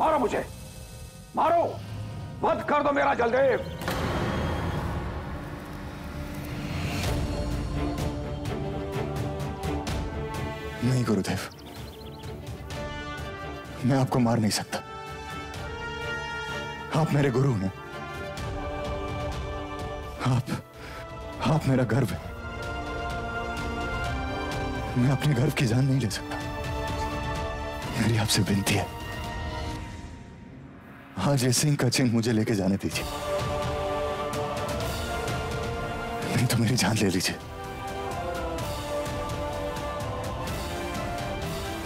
मारो मुझे, मारो, वध कर दो मेरा जलदेव। नहीं गुरुदेव, मैं आपको मार नहीं सकता। आप मेरे गुरु हैं। आप मेरा गर्व है। मैं अपने गर्व की जान नहीं ले सकता। मेरी आपसे विनती है, आज ये सिंह का चिन्ह मुझे लेके जाने दीजिए, नहीं तो मेरी जान ले लीजिए।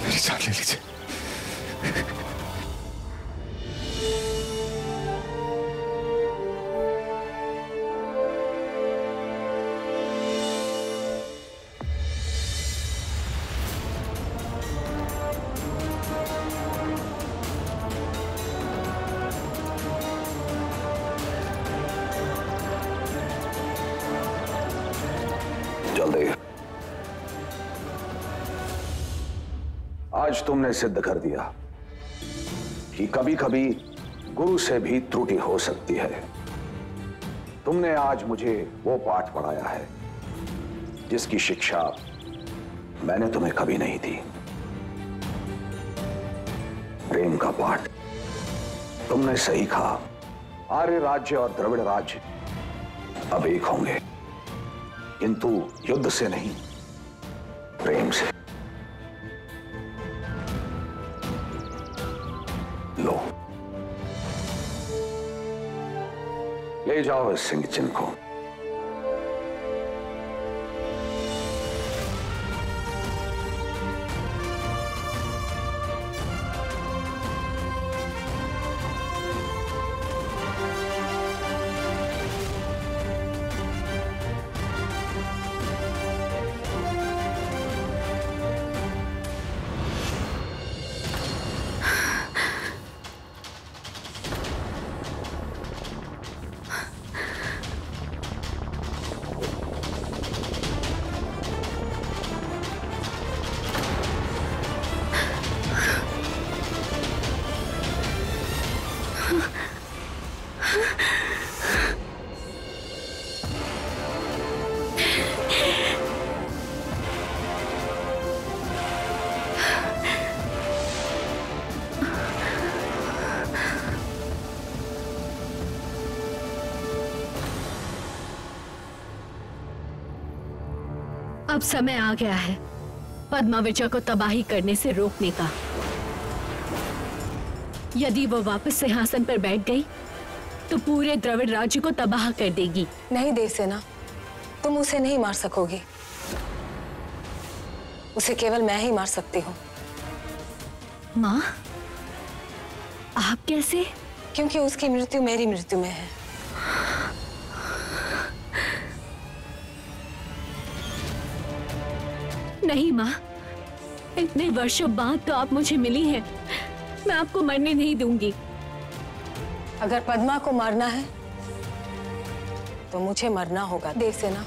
मेरी जान ले लीजिए। जल्दी, आज तुमने सिद्ध कर दिया कि कभी कभी गुरु से भी त्रुटि हो सकती है। तुमने आज मुझे वो पाठ पढ़ाया है जिसकी शिक्षा मैंने तुम्हें कभी नहीं दी। प्रेम का पाठ। तुमने सही कहा, आर्य राज्य और द्रविड़ राज्य अब एक होंगे, किंतु युद्ध से नहीं, प्रेम से। लो, ले जाओ इस सिंह चिन्ह को। अब समय आ गया है पद्माविजा को तबाही करने से रोकने का। यदि वो वापस सिंहासन पर बैठ गई तो पूरे द्रविड़ राज्य को तबाह कर देगी। नहीं देवसेना, तुम उसे नहीं मार सकोगी। उसे केवल मैं ही मार सकती हूँ। माँ, आप कैसे? क्योंकि उसकी मृत्यु मेरी मृत्यु में है। नहीं माँ, इतने वर्षों बाद तो आप मुझे मिली हैं। मैं आपको मरने नहीं दूंगी। अगर पद्मा को मारना है तो मुझे मरना होगा देवसेना।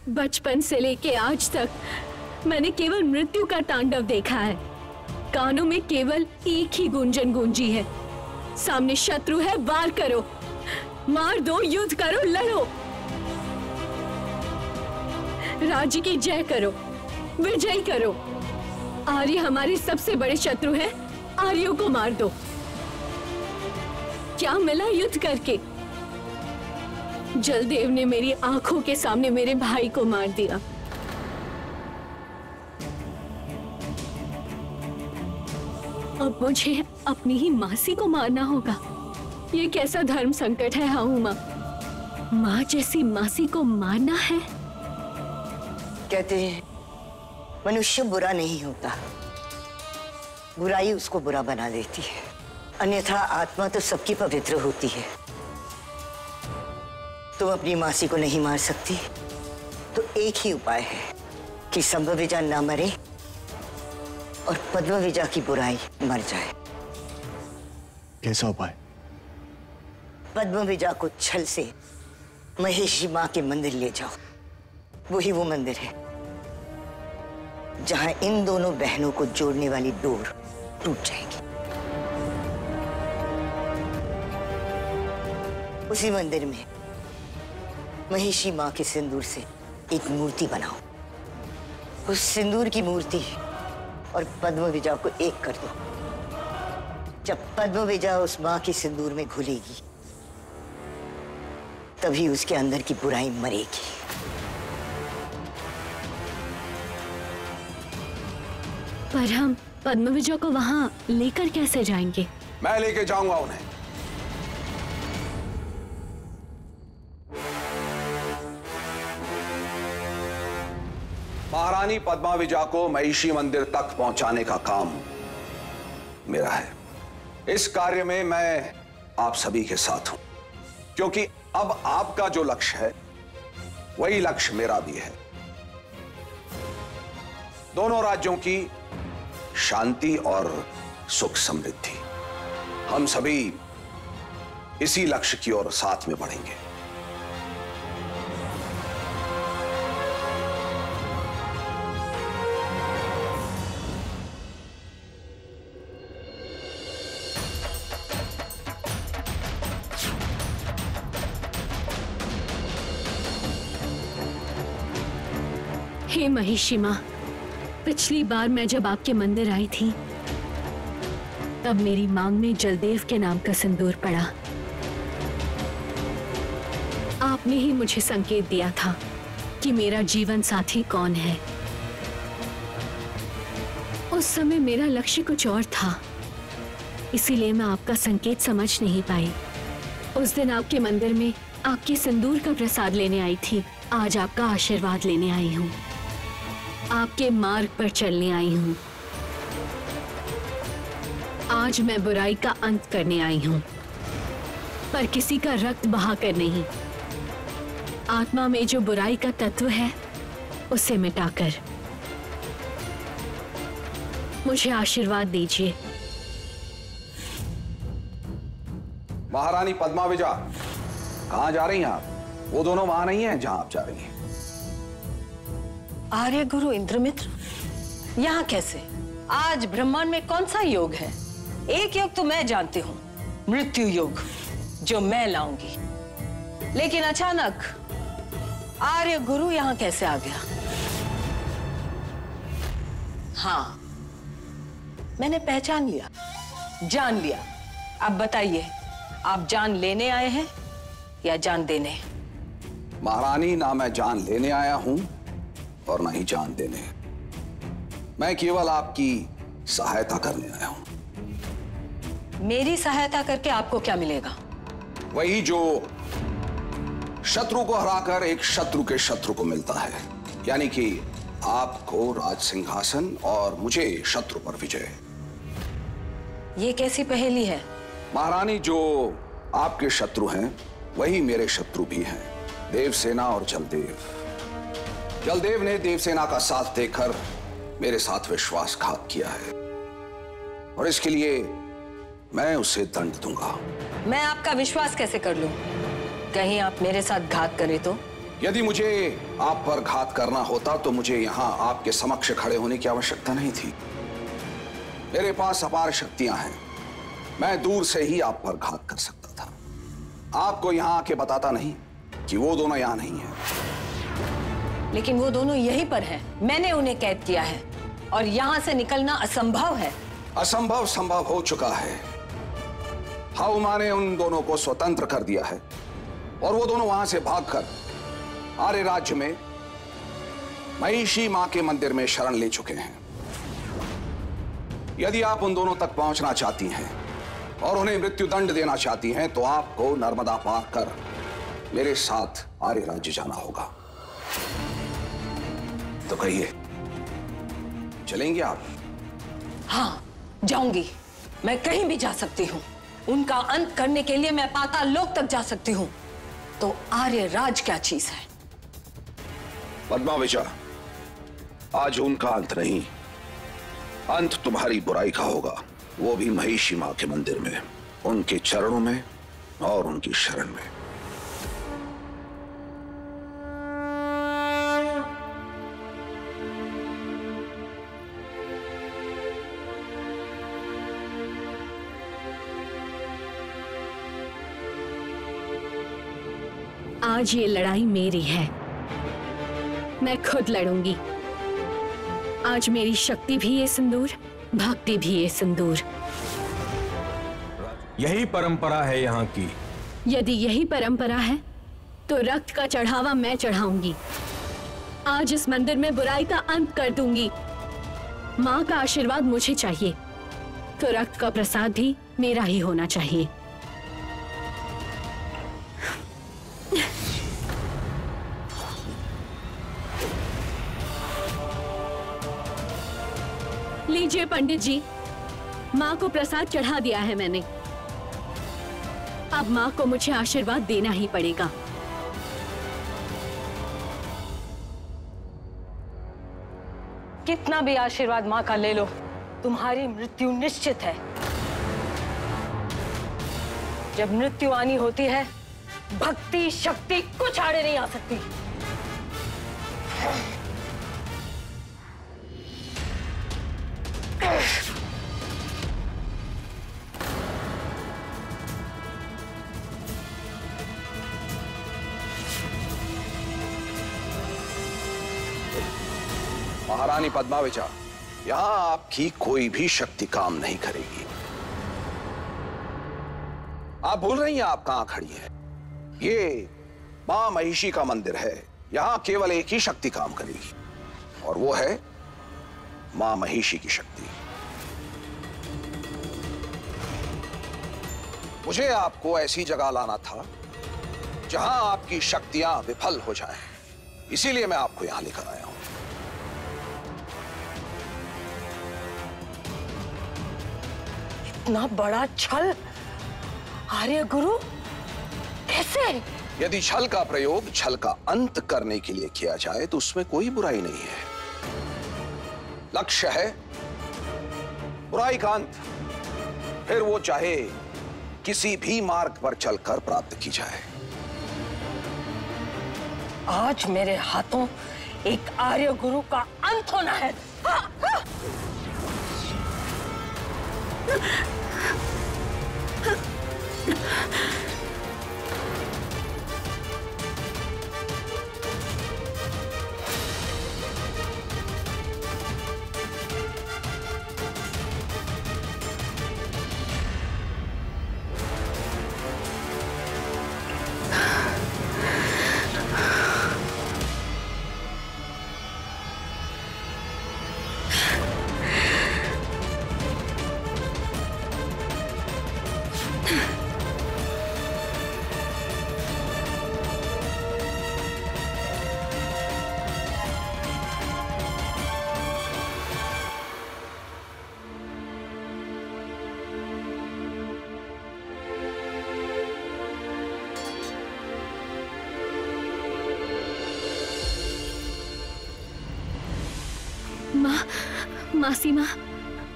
बचपन से लेके आज तक मैंने केवल मृत्यु का तांडव देखा है। कानों में केवल एक ही गुंजन गूंजी है, सामने शत्रु है, वार करो, मार दो, युद्ध करो, लड़ो, राज्य की जय करो, विजय करो। आर्य हमारे सबसे बड़े शत्रु हैं, आर्यों को मार दो। क्या मिला युद्ध करके? जलदेव ने मेरी आंखों के सामने मेरे भाई को मार दिया। अब मुझे अपनी ही मासी को मारना होगा। ये कैसा धर्म संकट है। हाँ माँ, माँ जैसी मासी को मारना है। कहते हैं मनुष्य बुरा नहीं होता, बुराई उसको बुरा बना देती है। अन्यथा आत्मा तो सबकी पवित्र होती है। तुम अपनी मासी को नहीं मार सकती तो एक ही उपाय है कि संभविजा ना मरे और पद्मविजा की बुराई मर जाए। कैसा उपाय? पद्मविजा को छल से महेश जी मां के मंदिर ले जाओ। वही वो मंदिर है जहां इन दोनों बहनों को जोड़ने वाली डोर टूट जाएगी। उसी मंदिर में महिषी मां के सिंदूर से एक मूर्ति बनाओ। उस सिंदूर की मूर्ति और पद्मविजा को एक कर दो। जब पद्मविजा उस मां की सिंदूर में घुलेगी, तभी उसके अंदर की बुराई मरेगी। पर हम पद्मविजा को वहां लेकर कैसे जाएंगे? मैं लेके जाऊंगा उन्हें। महारानी पद्माविजा को महिषी मंदिर तक पहुंचाने का काम मेरा है। इस कार्य में मैं आप सभी के साथ हूं, क्योंकि अब आपका जो लक्ष्य है वही लक्ष्य मेरा भी है। दोनों राज्यों की शांति और सुख समृद्धि, हम सभी इसी लक्ष्य की ओर साथ में बढ़ेंगे। हे महिषी मां, पिछली बार मैं जब आपके मंदिर आई थी, तब मेरी मांग में जलदेव के नाम का सिंदूर पड़ा। आपने ही मुझे संकेत दिया था कि मेरा जीवन साथी कौन है। उस समय मेरा लक्ष्य कुछ और था, इसीलिए मैं आपका संकेत समझ नहीं पाई। उस दिन आपके मंदिर में आपके सिंदूर का प्रसाद लेने आई थी। आज आपका आशीर्वाद लेने आई हूँ, आपके मार्ग पर चलने आई हूँ। आज मैं बुराई का अंत करने आई हूँ, पर किसी का रक्त बहाकर नहीं। आत्मा में जो बुराई का तत्व है, उसे मिटाकर। मुझे आशीर्वाद दीजिए। महारानी पद्माविजा, कहां जा रही हैं आप? वो दोनों वहां नहीं हैं जहां आप जा रही हैं। आर्य गुरु इंद्रमित्र, यहाँ कैसे? आज ब्रह्मांड में कौन सा योग है? एक योग तो मैं जानती हूँ, मृत्यु योग, जो मैं लाऊंगी। लेकिन अचानक आर्य गुरु यहाँ कैसे आ गया? हाँ, मैंने पहचान लिया, जान लिया। अब बताइए, आप जान लेने आए हैं या जान देने? महारानी, ना मैं जान लेने आया हूं और ना ही जान देने। मैं केवल आपकी सहायता करने आया हूं। मेरी सहायता करके आपको क्या मिलेगा? वही जो शत्रु को हराकर एक शत्रु के शत्रु को मिलता है, यानी कि आपको राज सिंहासन और मुझे शत्रु पर विजय। ये कैसी पहेली है? महारानी, जो आपके शत्रु हैं वही मेरे शत्रु भी हैं, देवसेना और जलदेव। जलदेव ने देवसेना का साथ देकर मेरे साथ विश्वासघात किया है, और इसके लिए मैं उसे दंड दूंगा। मैं आपका विश्वास कैसे कर लूं? कहीं आप मेरे साथ घात करें तो? यदि मुझे आप पर घात करना होता तो मुझे यहां आपके समक्ष खड़े होने की आवश्यकता नहीं थी। मेरे पास अपार शक्तियां हैं, मैं दूर से ही आप पर घात कर सकता था। आपको यहां आके बताता नहीं कि वो दोनों यहां नहीं हैं। लेकिन वो दोनों यहीं पर हैं। मैंने उन्हें कैद किया है और यहां से निकलना असंभव है। असंभव संभव हो चुका है। हाउमा ने उन दोनों को स्वतंत्र कर दिया है और वो दोनों वहां से भागकर आर्य राज्य में महिषी मां के मंदिर में शरण ले चुके हैं। यदि आप उन दोनों तक पहुंचना चाहती हैं और उन्हें मृत्यु दंड देना चाहती हैं तो आपको नर्मदा पार कर मेरे साथ आर्य राज्य जाना होगा। तो कहिए, चलेंगे आप? हाँ, जाऊंगी। मैं कहीं भी जा सकती हूँ। उनका अंत करने के लिए मैं पाताल लोक तक जा सकती हूँ। तो आर्य राज क्या चीज है? पद्माविजा, आज उनका अंत नहीं, अंत तुम्हारी बुराई का होगा, वो भी महिषी मां के मंदिर में, उनके चरणों में और उनकी शरण में। आज ये लड़ाई मेरी है, मैं खुद लड़ूंगी। आज मेरी शक्ति भी ये सिंदूर, भक्ति भी ये सिंदूर। यही परंपरा है यहाँ की। यदि यही परंपरा है तो रक्त का चढ़ावा मैं चढ़ाऊंगी। आज इस मंदिर में बुराई का अंत कर दूंगी। माँ का आशीर्वाद मुझे चाहिए तो रक्त का प्रसाद भी मेरा ही होना चाहिए। लीजिए पंडित जी, माँ को प्रसाद चढ़ा दिया है मैंने। अब माँ को मुझे आशीर्वाद देना ही पड़ेगा। कितना भी आशीर्वाद माँ का ले लो, तुम्हारी मृत्यु निश्चित है। जब मृत्यु आनी होती है, भक्ति शक्ति कुछ आड़े नहीं आ सकती। महारानी पद्मावती, यहां आपकी कोई भी शक्ति काम नहीं करेगी। आप भूल रही हैं आप कहां खड़ी हैं। ये मां महिषी का मंदिर है। यहां केवल एक ही शक्ति काम करेगी और वो है मां महिषी की शक्ति। मुझे आपको ऐसी जगह लाना था जहां आपकी शक्तियां विफल हो जाएं। इसीलिए मैं आपको यहां लेकर आया हूं। इतना बड़ा छल आर्य गुरु, कैसे? यदि छल का प्रयोग छल का अंत करने के लिए किया जाए तो उसमें कोई बुराई नहीं है। लक्ष्य है बुराई का अंत, फिर वो चाहे किसी भी मार्ग पर चलकर प्राप्त की जाए। आज मेरे हाथों एक आर्य गुरु का अंत होना है।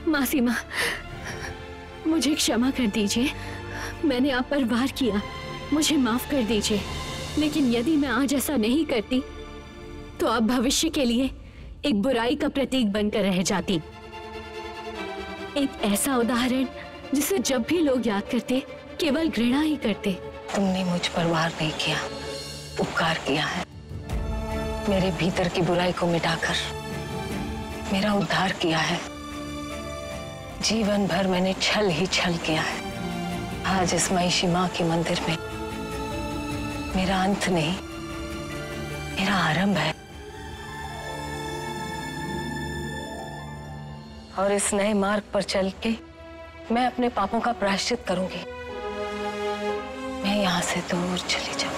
मासी माँ, मुझे क्षमा कर दीजिए। मैंने आप पर वार किया, मुझे माफ कर दीजिए। लेकिन यदि मैं आज ऐसा नहीं करती तो आप भविष्य के लिए एक बुराई का प्रतीक बनकर रह जाती। एक ऐसा उदाहरण जिसे जब भी लोग याद करते केवल घृणा ही करते। तुमने मुझ पर वार नहीं किया, उपकार किया है। मेरे भीतर की बुराई को मिटाकर मेरा उद्धार किया है। जीवन भर मैंने छल ही छल किया है। आज इस महिषी मां के मंदिर में मेरा अंत नहीं, मेरा आरंभ है। और इस नए मार्ग पर चल के मैं अपने पापों का प्रायश्चित करूंगी। मैं यहां से दूर चली जाऊंगी।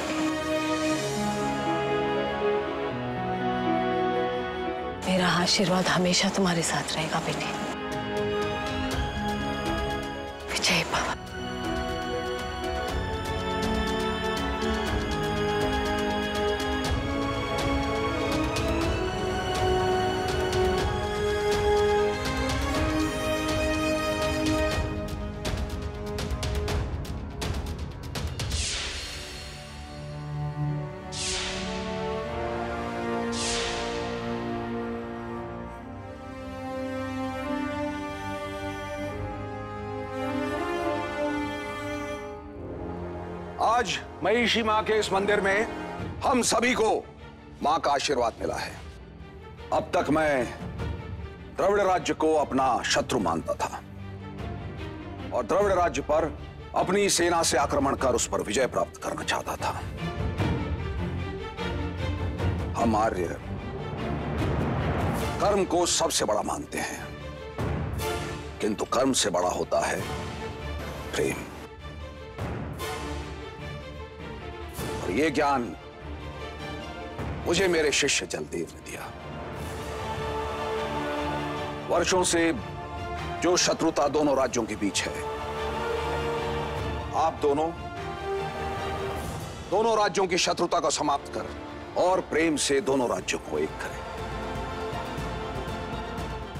मेरा आशीर्वाद हमेशा तुम्हारे साथ रहेगा बेटी। विजय भव। आज महिषी मां के इस मंदिर में हम सभी को मां का आशीर्वाद मिला है। अब तक मैं द्रविड़ राज्य को अपना शत्रु मानता था और द्रविड़ राज्य पर अपनी सेना से आक्रमण कर उस पर विजय प्राप्त करना चाहता था। हम आर्य कर्म को सबसे बड़ा मानते हैं, किंतु कर्म से बड़ा होता है प्रेम। और यह ज्ञान मुझे मेरे शिष्य जलदेव ने दिया। वर्षों से जो शत्रुता दोनों राज्यों के बीच है, आप दोनों राज्यों की शत्रुता को समाप्त कर और प्रेम से दोनों राज्यों को एक करें।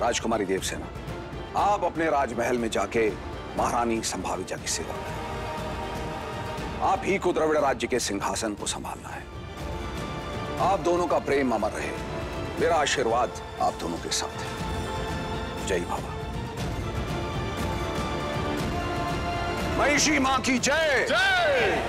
राजकुमारी देवसेना, आप अपने राजमहल में जाके महारानी संभाविजा की सेवा करें। आप ही को द्रविड़ राज्य के सिंहासन को संभालना है। आप दोनों का प्रेम अमर रहे। मेरा आशीर्वाद आप दोनों के साथ है। जय बाबा। महिषी मां की जय। जय।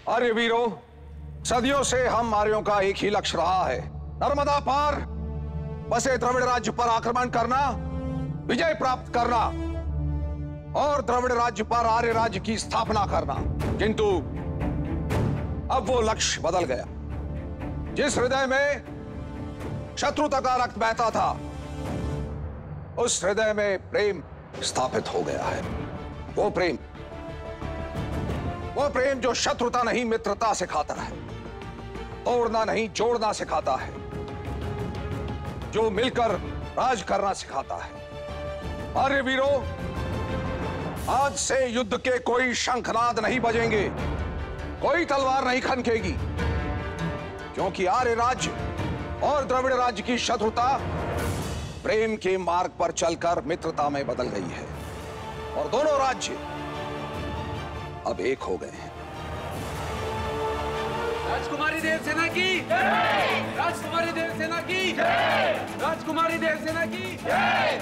आर्य वीरों, सदियों से हम आर्यों का एक ही लक्ष्य रहा है, नर्मदा पार बसे द्रविड़ राज्य पर आक्रमण करना, विजय प्राप्त करना और द्रविड़ राज्य पर आर्य राज्य की स्थापना करना। किंतु अब वो लक्ष्य बदल गया। जिस हृदय में शत्रुता का रक्त बहता था, उस हृदय में प्रेम स्थापित हो गया है। वो प्रेम जो शत्रुता नहीं मित्रता सिखाता है, तोड़ना नहीं जोड़ना सिखाता है, जो मिलकर राज करना सिखाता है। आर्य वीरों, आज से युद्ध के कोई शंखनाद नहीं बजेंगे, कोई तलवार नहीं खनकेगी, क्योंकि आर्य राज्य और द्रविड़ राज्य की शत्रुता प्रेम के मार्ग पर चलकर मित्रता में बदल गई है और दोनों राज्य अब एक हो गए हैं। राजकुमारी देवसेना की जय! राजकुमारी देवसेना की जय! राजकुमारी देवसेना की जय!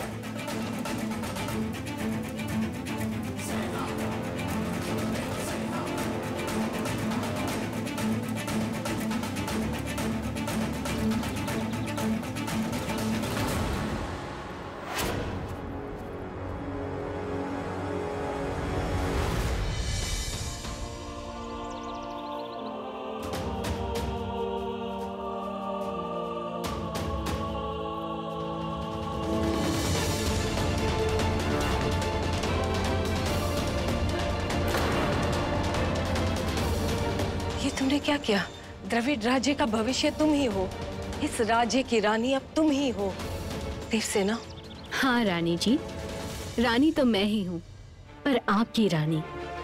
तुमने क्या किया? द्रविड़ राज्य का भविष्य तुम ही हो, इस राज्य की रानी अब तुम ही हो। देवसेना। हाँ रानी जी, रानी तो मैं ही हूँ, पर आपकी रानी,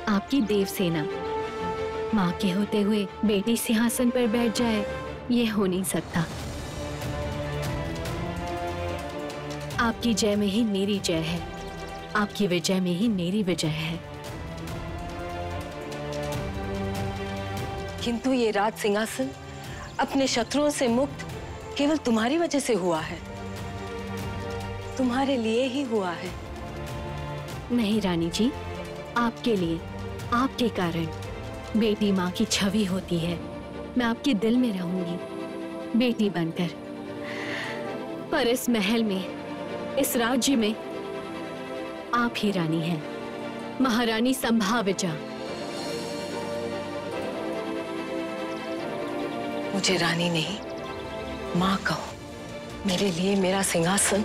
आपकी देवसेना। माँ के होते हुए बेटी सिंहासन पर बैठ जाए, ये हो नहीं सकता। आपकी जय में ही मेरी जय है, आपकी विजय में ही मेरी विजय है। किंतु ये राज सिंहासन अपने शत्रुओं से मुक्त केवल तुम्हारी वजह से हुआ है, तुम्हारे लिए ही हुआ है। नहीं रानी जी, आपके लिए, आपके कारण बेटी माँ की छवि होती है। मैं आपके दिल में रहूंगी, बेटी बनकर। पर इस महल में, इस राज्य में आप ही रानी हैं, महारानी संभाविजा। मुझे रानी नहीं, माँ कहो। मेरे लिए मेरा सिंहासन,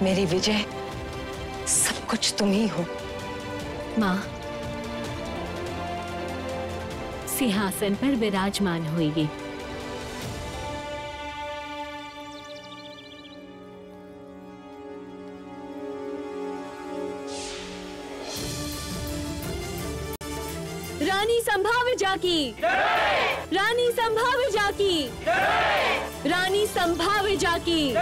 मेरी विजय, सब कुछ तुम ही हो। माँ, सिंहासन पर विराजमान होइए। रानी संभाविजा की, रानी संभाविजा की, रानी संभाविजा की।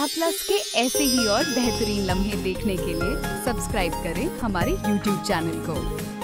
प्लस के ऐसे ही और बेहतरीन लम्हे देखने के लिए सब्सक्राइब करें हमारे YouTube चैनल को।